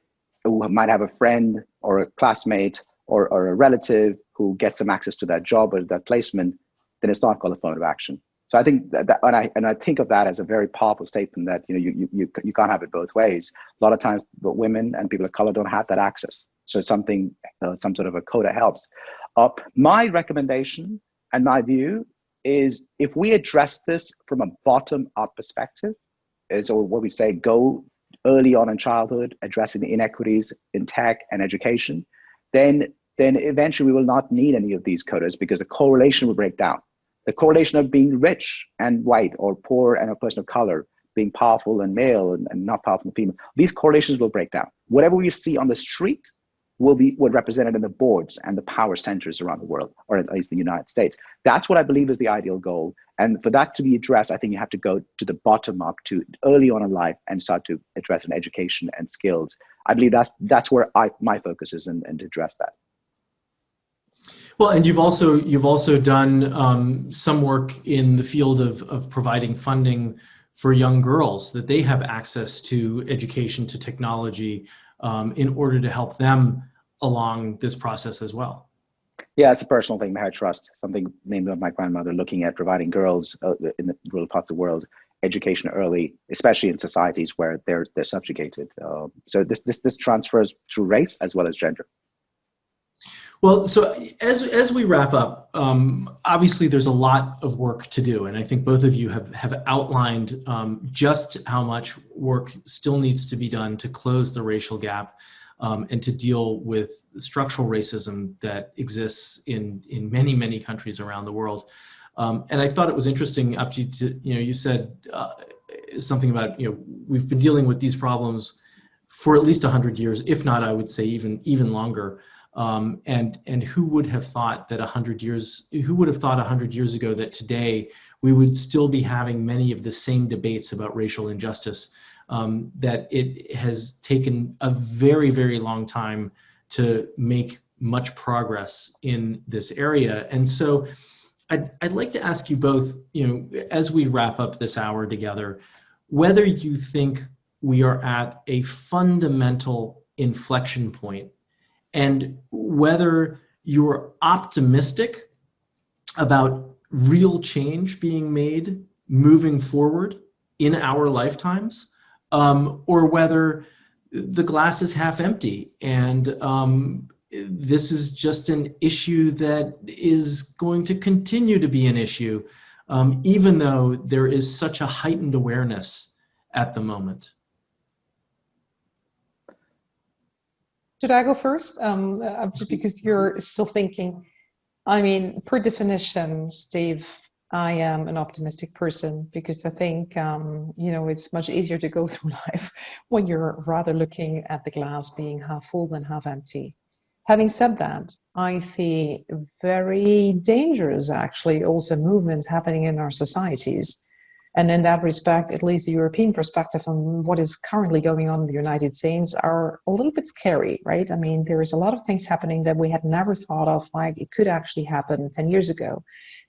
who might have a friend or a classmate or a relative who gets them access to that job or that placement, then it's not called affirmative action. So I think that and I think of that as a very powerful statement that you can't have it both ways. A lot of times, but women and people of color don't have that access. So something, some sort of a quota helps. My recommendation and my view is if we address this from a bottom-up perspective, is or what we say, go early on in childhood, addressing the inequities in tech and education, then eventually we will not need any of these quotas because the correlation will break down. The correlation of being rich and white or poor and a person of color, being powerful and male and not powerful and female, these correlations will break down. Whatever we see on the street will be represented in the boards and the power centers around the world, or at least the United States. That's what I believe is the ideal goal. And for that to be addressed, I think you have to go to the bottom up, to early on in life, and start to address in education and skills. I believe that's where my focus is and to address that. Well, and you've also done some work in the field of providing funding for young girls, that they have access to education, to technology, in order to help them along this process as well. Yeah, it's a personal thing, Merit Trust, something named after my grandmother, looking at providing girls in the rural parts of the world education early, especially in societies where they're subjugated. So this transfers through race as well as gender. Well, so as we wrap up, obviously there's a lot of work to do, and I think both of you have outlined just how much work still needs to be done to close the racial gap and to deal with structural racism that exists in many, many countries around the world. And I thought it was interesting, Apjit, you said something about, we've been dealing with these problems for at least 100 years, if not, I would say even longer. And who would have thought that 100 years ago that today we would still be having many of the same debates about racial injustice, that it has taken a very, very long time to make much progress in this area. And so I'd like to ask you both, as we wrap up this hour together, whether you think we are at a fundamental inflection point, and whether you're optimistic about real change being made moving forward in our lifetimes, or whether the glass is half empty and this is just an issue that is going to continue to be an issue, even though there is such a heightened awareness at the moment. Should I go first? Just because you're still thinking. I mean, per definition, Steve, I am an optimistic person because I think, it's much easier to go through life when you're rather looking at the glass being half full than half empty. Having said that, I see very dangerous, actually, also movements happening in our societies. And in that respect, at least the European perspective on what is currently going on in the United States are a little bit scary, right? I mean, there is a lot of things happening that we had never thought of, like it could actually happen 10 years ago.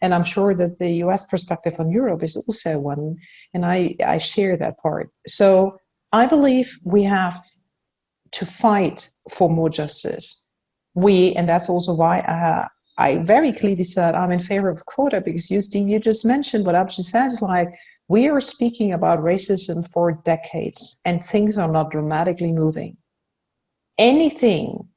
And I'm sure that the US perspective on Europe is also one, and I share that part. So I believe we have to fight for more justice. And that's also why I very clearly said I'm in favor of quota, because you just mentioned what Apjit says, like, we are speaking about racism for decades and things are not dramatically moving. Anything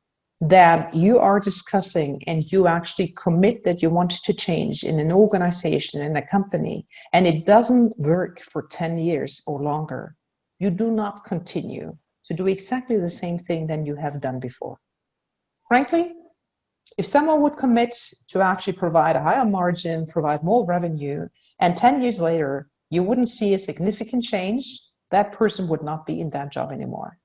that you are discussing and you actually commit that you want to change in an organization, in a company, and it doesn't work for 10 years or longer, you do not continue to do exactly the same thing than you have done before. Frankly, if someone would commit to actually provide a higher margin, provide more revenue, and 10 years later, you wouldn't see a significant change, that person would not be in that job anymore.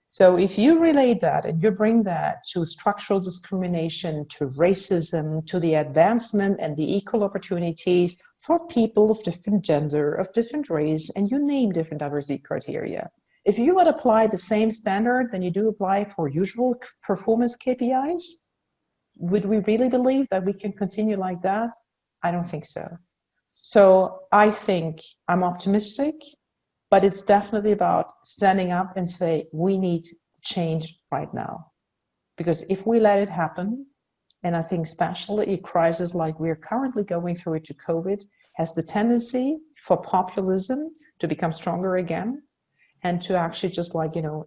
So if you relate that and you bring that to structural discrimination, to racism, to the advancement and the equal opportunities for people of different gender, of different race, and you name different diversity criteria, if you would apply the same standard than you do apply for usual performance KPIs, would we really believe that we can continue like that? I don't think so. So I think I'm optimistic, but it's definitely about standing up and say, we need change right now. Because if we let it happen, and I think especially a crisis like we're currently going through it to COVID has the tendency for populism to become stronger again and to actually just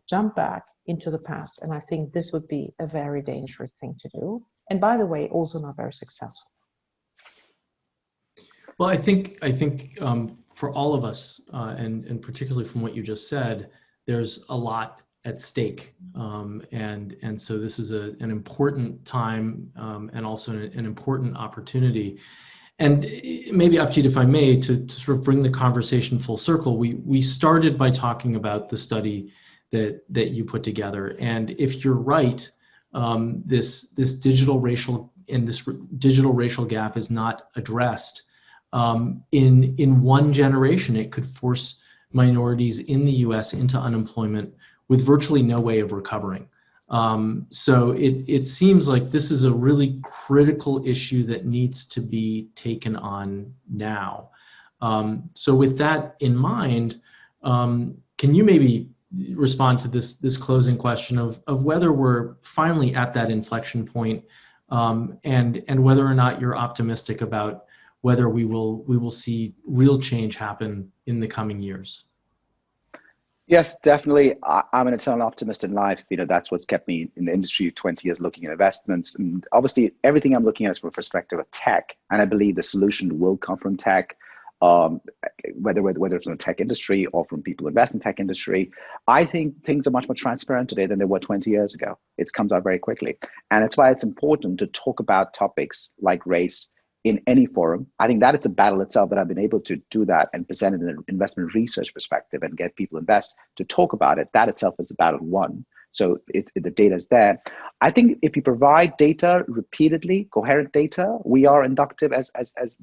jump back into the past. And I think this would be a very dangerous thing to do. And by the way, also not very successful. Well, I think for all of us, and particularly from what you just said, there's a lot at stake, and so this is an important time, and also an important opportunity. And maybe, Apjit, if I may, to sort of bring the conversation full circle, we started by talking about the study that you put together, and if you're right, this digital racial gap is not addressed. In one generation, it could force minorities in the US into unemployment with virtually no way of recovering. So it seems like this is a really critical issue that needs to be taken on now. So with that in mind, can you maybe respond to this closing question of whether we're finally at that inflection point, and whether or not you're optimistic about whether we will see real change happen in the coming years? Yes, definitely. I'm an eternal optimist in life. That's what's kept me in the industry 20 years looking at investments. And obviously, everything I'm looking at is from a perspective of tech. And I believe the solution will come from tech, whether it's from the tech industry or from people who invest in tech industry. I think things are much more transparent today than they were 20 years ago. It comes out very quickly. And that's why it's important to talk about topics like race in any forum. I think that it's a battle itself that I've been able to do that and present it in an investment research perspective and get people invest to talk about it. That itself is a battle won. So the data is there. I think if you provide data repeatedly, coherent data, we are inductive, as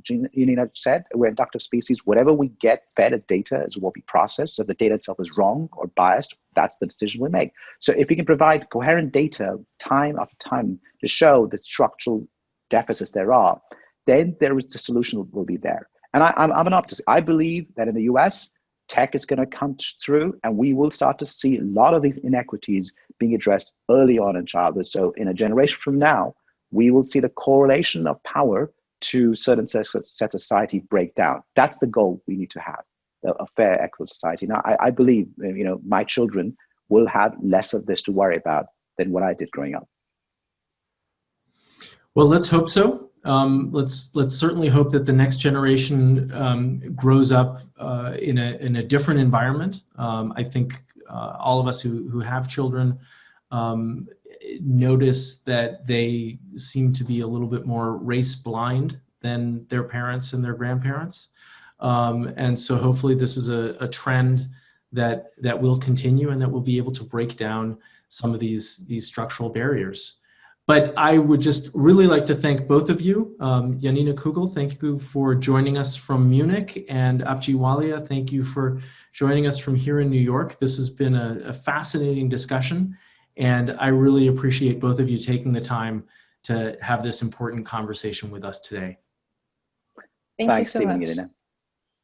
Janina said, we're inductive species. Whatever we get fed as data is what we process. So if the data itself is wrong or biased, that's the decision we make. So if we can provide coherent data time after time to show the structural deficits there are, then the solution will be there. And I'm an optimist. I believe that in the US, tech is going to come through and we will start to see a lot of these inequities being addressed early on in childhood. So in a generation from now, we will see the correlation of power to certain sets of society break down. That's the goal we need to have, a fair, equitable society. Now, I believe my children will have less of this to worry about than what I did growing up. Well, let's hope so. Let's certainly hope that the next generation grows up in a different environment. I think all of us who have children notice that they seem to be a little bit more race blind than their parents and their grandparents. And so hopefully this is a trend that will continue and that we'll be able to break down some of these structural barriers. But I would just really like to thank both of you. Janina Kugel, thank you for joining us from Munich, and Apjit Walia, thank you for joining us from here in New York. This has been a fascinating discussion, and I really appreciate both of you taking the time to have this important conversation with us today. Thank you Thanks, so Stephen, much. Janina.